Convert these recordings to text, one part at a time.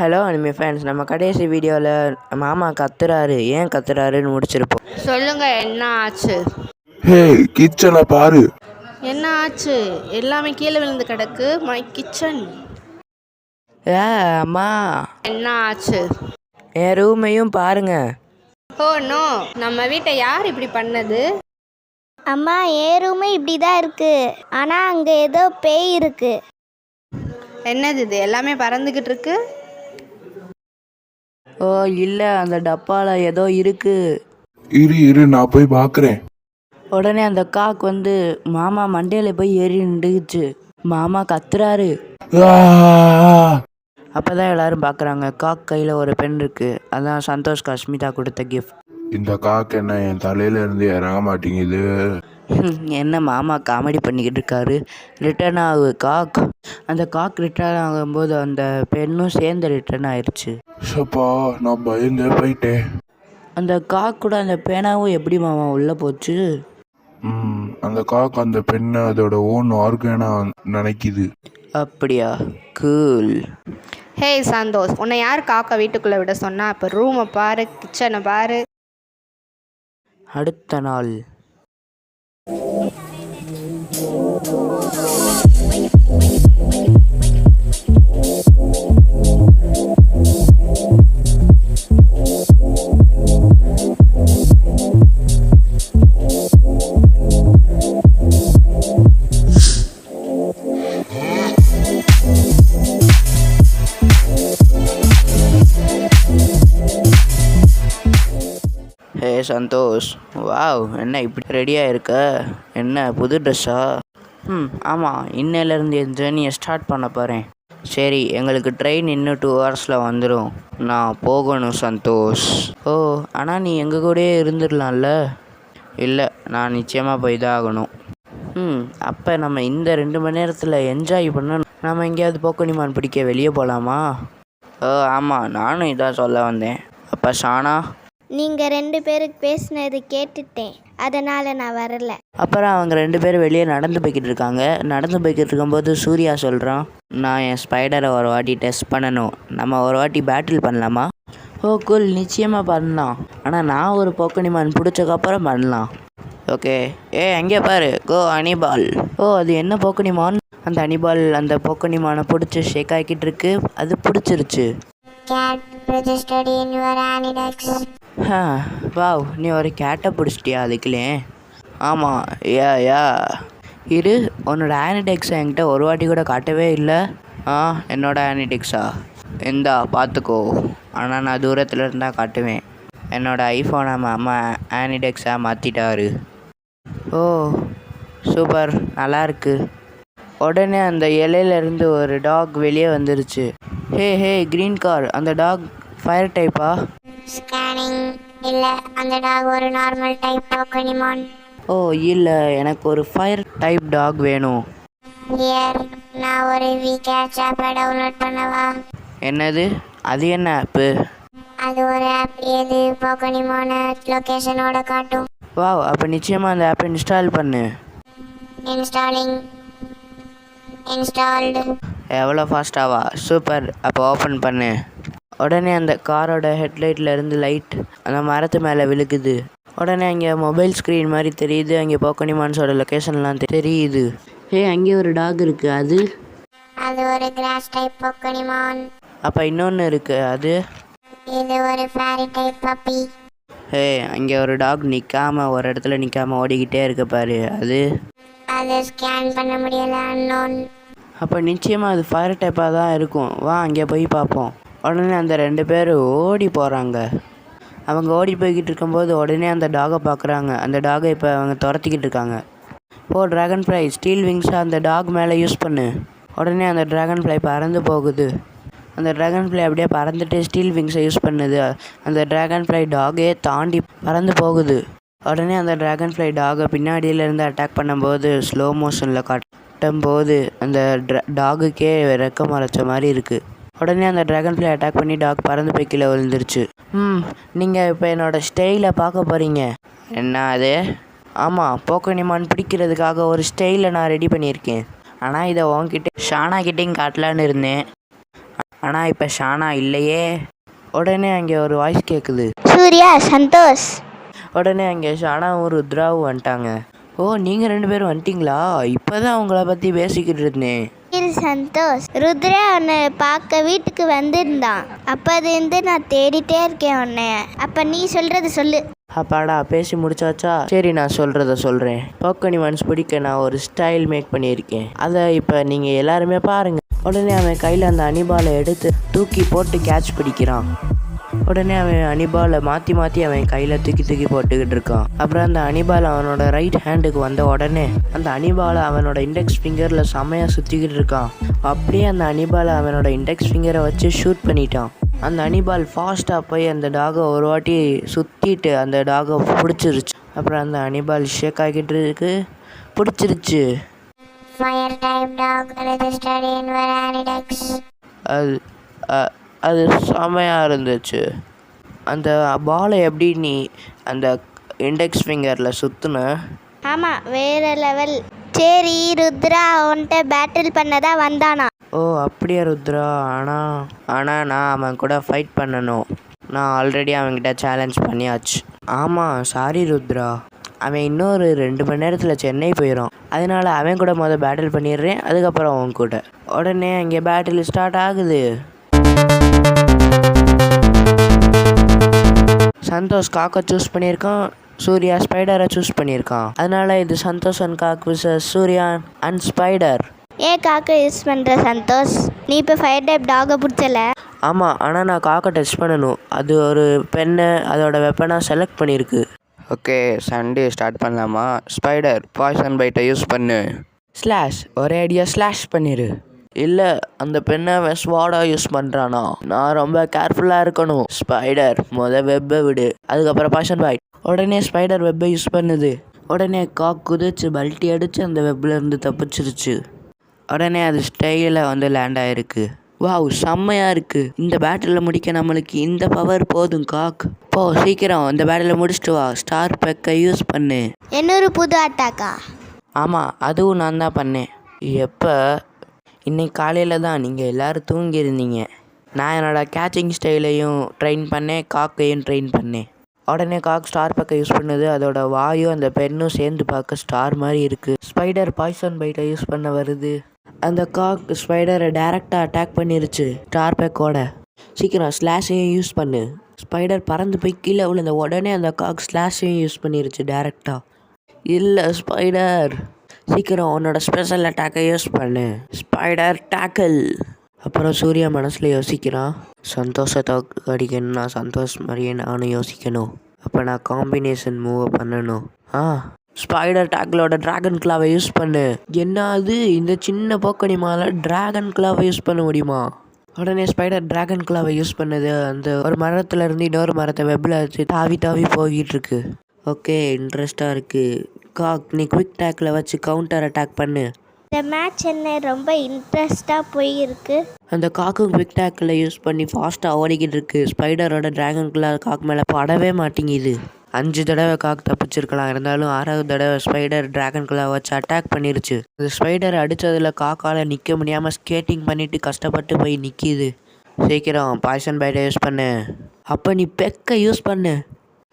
Hello anime fans, நம்ம கடைசி வீடியோவில் மாமா கத்துறாரு, ஏன் கத்துறாருன்னு முடிச்சிருப்போம். சொல்லுங்க, என்ன ஆச்சு? ஹே, கிச்சனை பாரு. என்ன ஆச்சு? எல்லாமே கீழே விழுந்து கிடக்கு. My kitchen. அம்மா, என்ன ஆச்சு? என் ரூமையும் பாருங்க. ஓ நோ, நம்ம வீட்டை யார் இப்படி பண்ணது? அம்மா, என் ரூமே இப்படி தான் இருக்கு. ஆனால் அங்கே ஏதோ பேய் இருக்கு. என்னது இது? எல்லாமே பறந்துக்கிட்டு இருக்கு. ஓ இல்லை, அந்த டப்பாவில் ஏதோ இருக்கு. இரு நான் போய் பார்க்குறேன். உடனே அந்த காக் வந்து மாமா மண்டையில் போய் ஏறி நின்றுச்சு. மாமா கத்துறாரு. அப்போதான் எல்லாரும் பார்க்குறாங்க, காக் கையில் ஒரு பென் இருக்கு. அதான் சந்தோஷ் காஷ்மிதா கொடுத்த கிஃப்ட். இந்த காக்கு என்ன என் தலையில இருந்து இறங்க மாட்டேங்குது? என்ன மாமா காமெடி பண்ணிக்கிட்டு இருக்காரு. ரிட்டர்ன் ஆகு காக். அந்த காக் ரிட்டர்ன் ஆகும்போது அந்த பெண்ணும் சேர்ந்து ரிட்டர்ன் ஆயிடுச்சு. ஷப்பா, நான் பயந்தே போயிட்டேன். அந்த காக் கூட அந்த பேனாவும் எப்படி மாமா உள்ளே போச்சு? அந்த காக்கு அந்த பெண்ணை அதோட ஓன் ஆர்கனா நினைக்குது. அப்படியா? கூல். ஹே சந்தோஷ், உன்னை யார் காக்கா வீட்டுக்குள்ளே விட சொன்னா? இப்போ ரூமை பாரு, கிச்சனை பாரு. அடுத்த நாள் ஹே சந்தோஷ், வாவ், என்ன இப்படி ரெடியாக இருக்க? என்ன புது ட்ரெஸ்ஸா? ஆமாம், இன்னையிலேருந்து என் ஜேர்னியை ஸ்டார்ட் பண்ண போகிறேன். சரி, எங்களுக்கு ட்ரெயின் இன்னும் 2 ஹவர்ஸில் வந்துடும். நான் போகணும் சந்தோஷ். ஓ, ஆனால் நீ எங்கள் கூடயே இருந்துடலாம்ல? இல்லை, நான் நிச்சயமாக போய் தான் ஆகணும். அப்போ நம்ம இந்த 2 மணி நேரத்தில் என்ஜாய் பண்ண நம்ம எங்கேயாவது போக்கனிமான் பிடிக்க வெளியே போகலாமா? ஓ ஆமாம், நானும் இதான் சொல்ல வந்தேன். அப்போ ஷானா, நீங்கள் 2 பேருக்கு பேசினது கேட்டுட்டேன், அதனால் நான் வரல. அப்புறம் அவங்க 2 பேரும் வெளியே நடந்து போய்கிட்டு இருக்காங்க. நடந்து போய்கிட்டு இருக்கும்போது சூர்யா சொல்கிறான், நான் என் ஸ்பைடரை ஒரு வாட்டி டெஸ்ட் பண்ணணும். நம்ம ஒரு வாட்டி பேட்டில் பண்ணலாமா? ஓ கூல், நிச்சயமாக பண்ணலாம். ஆனால் நான் ஒரு போக்கனிமான் பிடிச்சக்கப்புறம் பண்ணலாம். ஓகே. அங்கே பாரு, கோ அனிபால். ஓ, அது என்ன போக்கனிமான்? அந்த அனிபால் அந்த போக்கனிமானை பிடிச்சி ஷேக் ஆகிக்கிட்டு இருக்கு. அது பிடிச்சிருச்சு. வாவ், நீ ஒரு கேட்டை பிடிச்சிட்டியா அதுக்குள்ளே? ஆமாம். யா இரு, உன்னோட ஆனிடெக்ஸை என்கிட்ட ஒரு வாட்டி கூட காட்டவே இல்லை. என்னோட ஆனிடெக்ஸா? இந்தா பார்த்துக்கோ. ஆனால் நான் தூரத்தில் இருந்தால் காட்டுவேன். என்னோடய ஐஃபோனை அம்மா ஆனிடெக்ஸாக மாற்றிட்டாரு. ஓ சூப்பர், நல்லாயிருக்கு. உடனே அந்த இலையிலேருந்து ஒரு டாக் வெளியே வந்துருச்சு. ஹே க்ரீன் கார், அந்த டாக் ஃபயர் டைப்பா? ஸ்கேனிங். இல்லை, அந்த டாக் ஒரு நார்மல் டைப் போக்கனிமான். ஓ இல்லை, எனக்கு ஒரு ஃபயர் டைப் டாக் வேணும். நான் ஒரு விகேட்ச் ஆப்பை டவுன்லோட் பண்ணவா? என்னது? அது என்ன ஆப்பு? அது ஒரு ஆப், எது போக்கனிமான லொக்கேஷனோட காட்டும். வாவ், அப்போ நிச்சயமாக அந்த ஆப்பை இன்ஸ்டால் பண்ணு. இன்ஸ்டால்டு. எவ்வளோ ஃபாஸ்ட்டாவா? சூப்பர், அப்போ ஓப்பன் பண்ணு. உடனே அந்த காரோட ஹெட்லைட்டில் இருந்து லைட் அந்த மரத்து மேலே விழுகுது. உடனே அங்கே மொபைல் ஸ்க்ரீன் மாதிரி தெரியுது. அங்கே போக்கனிமான்ஸோட லொக்கேஷன்லாம் தெரியுது. அங்கே ஒரு டாக் இருக்குது. அது ஒரு கிராஸ் டைப் போக்கனிமான். அப்போ இன்னொன்று இருக்குது, இது ஒரு ஃபேரி டைப் பப்பி. அங்கே ஒரு டாக் ஒரு இடத்துல நிற்காம ஓடிக்கிட்டே இருக்க பாரு. அது ஸ்கேன் பண்ண முடியல, அன்னோன். அப்போ நிச்சயமாக அது ஃபயர் டைப்பாக தான் இருக்கும். வா, அங்கே போய் பார்ப்போம். உடனே அந்த 2 பேரும் ஓடி போகிறாங்க. அவங்க ஓடி போய்கிட்டு இருக்கும்போது உடனே அந்த டாகை பார்க்குறாங்க. அந்த டாகை இப்போ அவங்க துரத்திக்கிட்டு இருக்காங்க. ட்ராகன் ஃப்ளை, ஸ்டீல் விங்ஸை அந்த டாக் மேலே யூஸ் பண்ணு. உடனே அந்த ட்ராகன் ஃப்ளை பறந்து போகுது. அந்த ட்ராகன் ஃப்ளை அப்படியே பறந்துட்டு ஸ்டீல் விங்ஸை யூஸ் பண்ணுது. அந்த ட்ராகன் ஃப்ளை டாகே தாண்டி பறந்து போகுது. உடனே அந்த ட்ராகன் ஃப்ளை டாகை பின்னாடியிலேருந்து அட்டாக் பண்ணும்போது ஸ்லோ மோஷனில் காட்டும்போது அந்த டாகுக்கே ரெக்க மறைச்ச மாதிரி இருக்குது. உடனே அந்த ட்ராகன் ஃப்ளை அட்டாக் பண்ணி டாக் பறந்து போய் கீழே விழுந்துருச்சு. நீங்கள் இப்போ என்னோடய ஸ்டைலை பார்க்க போகிறீங்க. என்ன அது? ஆமாம், போக்கனிமான் பிடிக்கிறதுக்காக ஒரு ஸ்டைலை நான் ரெடி பண்ணியிருக்கேன். ஆனால் இதை உன்கிட்ட ஷானா கிட்டேயும் காட்டலான்னு இருந்தேன். ஆனால் இப்போ ஷானா இல்லையே. உடனே அங்கே ஒரு வாய்ஸ் கேட்குது. சூர்யா, சந்தோஷ். உடனே அங்கே ஷானாவும் ருத்ராவும் வந்துட்டாங்க. ஓ, நீங்கள் 2 பேரும் வந்துட்டிங்களா? இப்போ தான் உங்களை பற்றி பேசிக்கிட்டு இருந்தேன். இது சந்தோஷ். ருத்ரா உன்னை பார்க்க வீட்டுக்கு வந்திருந்தான். அப்போதுலேருந்து நான் தேடிட்டே இருக்கேன் உன்னைய. அப்போ நீ சொல்கிறது சொல்லு. அப்பாடா, பேசி முடிச்சாச்சா? சரி, நான் சொல்கிறத சொல்கிறேன். போக்கனிமான்ஸ் பிடிக்க நான் ஒரு ஸ்டைல் மேக் பண்ணியிருக்கேன். அதை இப்போ நீங்கள் எல்லாருமே பாருங்கள். உடனே அவன் கையில் அந்த அனிபாலை எடுத்து தூக்கி போட்டு கேட்ச் பிடிக்கிறான். உடனே அவன் அனிபாலை மாற்றி மாற்றி அவன் கையில் தூக்கி போட்டுக்கிட்டு இருக்கான். அப்புறம் அந்த அனிபால் அவனோட ரைட் ஹேண்டுக்கு வந்த உடனே அந்த அனிபாலை அவனோட இண்டெக்ஸ் ஃபிங்கரில் செமையாக சுற்றிக்கிட்டு இருக்கான். அப்படியே அந்த அனிபாலை அவனோட இண்டெக்ஸ் ஃபிங்கரை வச்சு ஷூட் பண்ணிட்டான். அந்த அனிபால் ஃபாஸ்ட்டாக போய் அந்த டாகை ஒரு வாட்டி சுற்றிட்டு அந்த டாகை பிடிச்சிருச்சு. அப்புறம் அந்த அனிபால் ஷேக் ஆகிட்டு இருக்கு. பிடிச்சிருச்சு. அது செமையாக இருந்துச்சு. அந்த பாலை எப்படி நீ அந்த இண்டெக்ஸ் ஃபிங்கரில் சுற்றுன? ஆமாம், வேற லெவல். சரி, ருத்ரா உன்கிட்ட பேட்டில் பண்ணதான் வந்தானா? ஓ, அப்படியா ருத்ரா? ஆனால் நான் அவன் கூட ஃபைட் பண்ணணும். நான் ஆல்ரெடி அவன்கிட்ட சேலஞ்ச் பண்ணியாச்சு. ஆமாம், சாரி ருத்ரா. அவன் இன்னொரு 2 மணி நேரத்தில் சென்னை போயிடும். அதனால அவன் கூட பேட்டில் பண்ணிடுறேன், அதுக்கப்புறம் அவன் கூட. உடனே அங்கே பேட்டில் ஸ்டார்ட் ஆகுது. சந்தோஷ் காக்கை சூஸ் பண்ணியிருக்கான், சூர்யா ஸ்பைடரை சூஸ் பண்ணியிருக்கான். அதனால இது Santosh and cock versus Surya and spider. ஏன் காக்கை யூஸ் பண்ணுற சந்தோஷ்? நீ இப்போ ஃபயர் டைப் டாகை பிடிச்சல? ஆமாம், ஆனால் நான் காக்கை டெஸ்ட் பண்ணணும். அது ஒரு பெண்ணை அதோட வெப்பனாக செலக்ட் பண்ணியிருக்கு. ஓகே, சண்டே ஸ்டார்ட் பண்ணலாமா? ஸ்பைடர், பாய்சன் பைட்டை யூஸ் பண்ணு. ஸ்லாஷ், ஒரே ஐடியா ஸ்லாஷ் பண்ணிடு. இல்லை, அந்த பெண்ணை ஸ்வாடாக யூஸ் பண்ணுறானா? நான் ரொம்ப கேர்ஃபுல்லாக இருக்கணும். ஸ்பைடர், வெப்பை விடு, அதுக்கப்புறம் பாய்சன் பைட். உடனே ஸ்பைடர் வெப்பை யூஸ் பண்ணுது. உடனே காக் குதிச்சு பல்ட்டி அடித்து அந்த வெப்பிலேருந்து தப்பிச்சிருச்சு. உடனே அது ஸ்டைலில் லேண்ட் ஆகிருக்கு. வாவ், செம்மையாக இருக்குது. இந்த பேட்டில் முடிக்க நம்மளுக்கு இந்த பவர் போதும் காக். போ சீக்கிரம் இந்த பேட்டில் முடிச்சுட்டு வா. ஸ்டார் பெக்கை யூஸ் பண்ணு. இன்னொரு புது அட்டாக்கா? ஆமாம், அதுவும் நான் தான் பண்ணேன். எப்போ? இன்னைக்கு காலையில் தான். நீங்கள் எல்லோரும் தூங்கியிருந்தீங்க. நான் என்னோடய கேச்சிங் ஸ்டைலையும் ட்ரெயின் பண்ணேன், காக்கையும் ட்ரெயின் பண்ணேன். உடனே காக் ஸ்டார் பெக்கை யூஸ் பண்ணுது. அதோட வாயும் அந்த பெண்ணும் சேர்ந்து பார்க்க ஸ்டார் மாதிரி இருக்குது. ஸ்பைடர் பாய்சன் பைட்டை யூஸ் பண்ண வருது. அந்த காக் ஸ்பைடரை டைரெக்டாக அட்டாக் பண்ணிருச்சு ஸ்டார் பெக்கோட. சீக்கிரம் ஸ்லாஷையும் யூஸ் பண்ணு. ஸ்பைடர் பறந்து போய் கீழே விழுந்த உடனே அந்த காக் ஸ்லாஷையும் யூஸ் பண்ணிருச்சு டைரெக்டாக. இல்லை ஸ்பைடர், சீக்கிரம் உன்னோட ஸ்பெஷல் அட்டாக்கை யூஸ் பண்ணு. Spider tackle. அப்புறம் சூர்யா மனசில் யோசிக்கிறான், சந்தோஷத்தை அடிக்கணும்னா சந்தோஷ் மாதிரியே நானும் யோசிக்கணும். அப்போ நான் காம்பினேஷன் மூவை பண்ணணும். ஸ்பைடர் டேக்கிளோட ட்ராகன் கிளாவை யூஸ் பண்ணு. என்ன அது, இந்த சின்ன போக்கணி மாலை ட்ராகன் கிளாவை யூஸ் பண்ண முடியுமா? உடனே ஸ்பைடர் ட்ராகன் கிளாவை யூஸ் பண்ணது. அந்த ஒரு மரத்துல இருந்து இன்னொரு மரத்தை வெப்பில் வச்சு தாவி போய்கிட்டு இருக்கு. ஓகே, இன்ட்ரெஸ்டாக இருக்குது. காக், நீ குவிக் டேக்கில் வச்சு கவுண்டர் அட்டாக் பண்ணு. இந்த மேட்ச் என்ன ரொம்ப இன்ட்ரெஸ்டாக போயிருக்கு. அந்த காக்கும் குவிக் டேக்கில் யூஸ் பண்ணி ஃபாஸ்ட்டாக ஓடிக்கிட்டு இருக்கு. ஸ்பைடரோட ட்ராகன் கிளா காக் மேலே படவே மாட்டேங்குது. 5 தடவை காக் தப்பிச்சிருக்கலாம், இருந்தாலும் 6வது தடவை ஸ்பைடர் ட்ராகன் கிளா வச்சு அட்டாக் பண்ணிருச்சு. அந்த ஸ்பைடர் அடித்ததில் காக்கால் நிற்க முடியாமல் ஸ்கேட்டிங் பண்ணிட்டு கஷ்டப்பட்டு போய் நிற்கிது. சீக்கிரம் பாய்சன் பைட்டை யூஸ் பண்ணு. அப்போ நீ பெக்கை யூஸ் பண்ணு.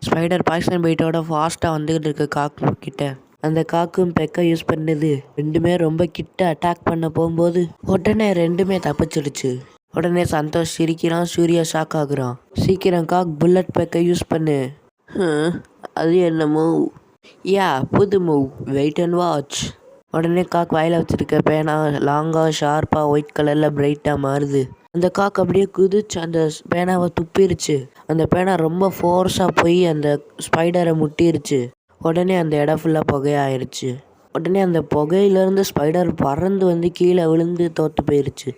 ஸ்பைடர் பாய்சன் பைட்டோட ஃபாஸ்ட்டாக வந்துக்கிட்டு இருக்கு காக்கு கிட்ட. அந்த காக்கும் பெக்கை யூஸ் பண்ணுது. ரெண்டுமே ரொம்ப கிட்ட அட்டாக் பண்ண போகும்போது உடனே ரெண்டுமே தப்பிச்சிடுச்சு. உடனே சந்தோஷ் சிரிக்கிறான், சூர்யா ஷாக் ஆகுறான். சீக்கிரம் காக் புல்லட் பெக்கை யூஸ் பண்ணு. அது என்ன மூவ்? புது மூவ், வெயிட் அண்ட் வாட்ச். உடனே காக் வாயில் வச்சுருக்க பேனா லாங்காக ஷார்ப்பாக ஒயிட் கலரில் பிரைட்டாக மாறுது. அந்த காக் அப்படியே குதிச்சு அந்த பேனாவை துப்பிருச்சு. அந்த பேனா ரொம்ப ஃபோர்ஸாக போய் அந்த ஸ்பைடரை முட்டிருச்சு. உடனே அந்த இடம் ஃபுல்லாக புகையாயிருச்சு. உடனே அந்த புகையிலேருந்து ஸ்பைடர் பறந்து வந்து கீழே விழுந்து தோற்று போயிருச்சு.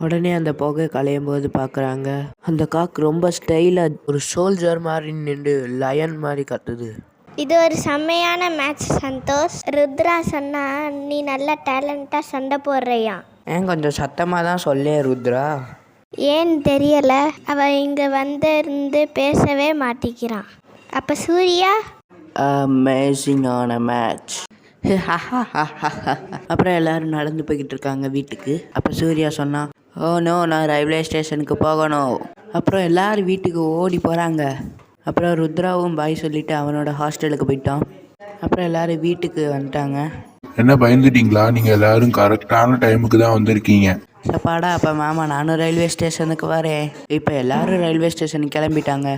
உடனே அந்த புகை களையும் போது பார்க்குறாங்க, அந்த காக் ரொம்ப ஸ்டைலாக ஒரு சோல்ஜர் மாதிரி நின்று லயன் மாதிரி கத்துது. இது ஒரு செம்மையான மேட்ச் சந்தோஷ். ருத்ரா சொன்னா நீ நல்ல டேலண்டாக சண்டை போடுறியா? ஏன் கொஞ்சம் சத்தமாக தான் சொல்லே ருத்ரா. ஏன்னு தெரியல, அவன் இங்கே இருந்து பேசவே மாட்டிக்கிறான். அப்போ சூர்யா அமேசிங்கான மேட்ச். அப்புறம் எல்லாரும் நடந்து போய்கிட்டு இருக்காங்க வீட்டுக்கு. அப்போ சூர்யா சொன்னா, ஓ நோ, நான் ரயில்வே ஸ்டேஷனுக்கு போகணும். அப்புறம் எல்லாரும் வீட்டுக்கு ஓடி போகிறாங்க. அப்புறம் ருத்ராவும் பாய் சொல்லிவிட்டு அவனோட ஹாஸ்டலுக்கு போயிட்டான். அப்புறம் எல்லாரும் வீட்டுக்கு வந்துட்டாங்க. என்ன பயந்துட்டீங்களா? நீங்கள் எல்லாரும் கரெக்டான டைமுக்கு தான் வந்திருக்கீங்க. சப்பாடா, அப்போ மாமா நானும் ரயில்வே ஸ்டேஷனுக்கு வரேன். இப்போ எல்லாரும் ரயில்வே ஸ்டேஷனுக்கு கிளம்பிட்டாங்க.